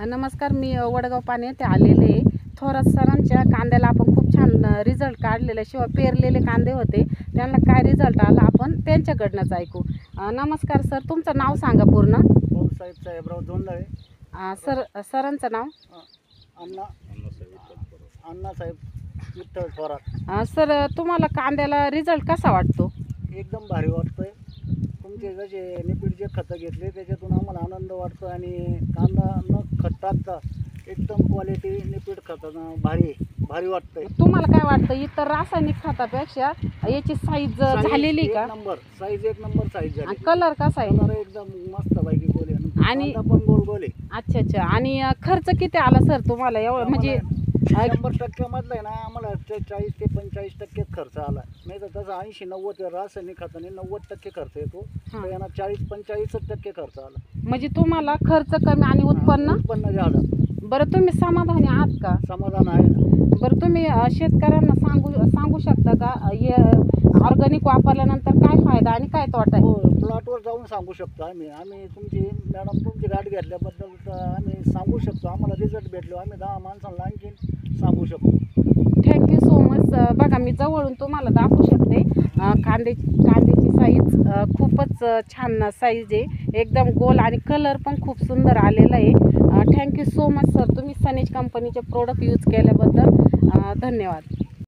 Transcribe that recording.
नमस्कार, मी वडगाव पाणी येथे आलेले आहे. थोरात सरांच्या कांद्याला आपण खूप छान रिझल्ट काढलेला, शिवाय पेरलेले कांदे होते, त्यांना काय रिझल्ट आला आपण त्यांच्याकडनंच ऐकू. नमस्कार सर, तुमचं नाव सांगा पूर्ण. भाऊसाहेब साहेबराव जोंधळे. सरांचं नाव अण्णासाहेब विठ्ठल थोरात. सर, तुम्हाला कांद्याला रिझल्ट कसा वाटतो? एकदम भारी वाटतोय. तुमचे जसे लिक्विड जे खतं घेतले त्याच्यातून आम्हाला आनंद वाटतो आणि कांदा न खत टाकता एकदम क्वालिटी लिक्विड खतानं भारी वाटतंय. तुम्हाला काय वाटतं, इतर रासायनिक खतापेक्षा याची साईज झालेली का? एक नंबर साईज झाली. कलर कसा आहे? कलर एकदम मस्त पैकी गोले आणि पण गोल गोले. अच्छा. आणि खर्च किती आला सर तुम्हाला? एवढं म्हणजे 100% मधलं आहे ना, आम्हाला 40 ते 45% खर्च आला. नाही तर तसं 80-90 रासायनिक खताने 90% खर्च येतो, तर यांना 40-45% खर्च आला. म्हणजे तुम्हाला खर्च कमी आणि उत्पन्न झालं. बरं, तुम्ही समाधानी आहात का? समाधान आहे ना. बरं, तुम्ही शेतकऱ्यांना सांगू शकता का हे ऑर्गॅनिक वापरल्यानंतर काय फायदा आणि काय तोटा आहे? हो, प्लॉटवर जाऊन सांगू शकतो आम्ही तुमची गाडी घेतल्याबद्दल तर आम्ही सांगू शकतो. आम्हाला रिझल्ट भेटलो, आम्ही 10 माणसांना आणखीन सांगू शकतो. Thank you so much. बघा, मी जवळून तुम्हाला दाखवू शकते. कांद्याची साईज खूपच छान साईज आहे, एकदम गोल, आणि कलर पण खूप सुंदर आलेला आहे. थँक्यू सो मच सर, तुम्ही सनेज कंपनीचे प्रोडक्ट यूज केल्याबद्दल धन्यवाद.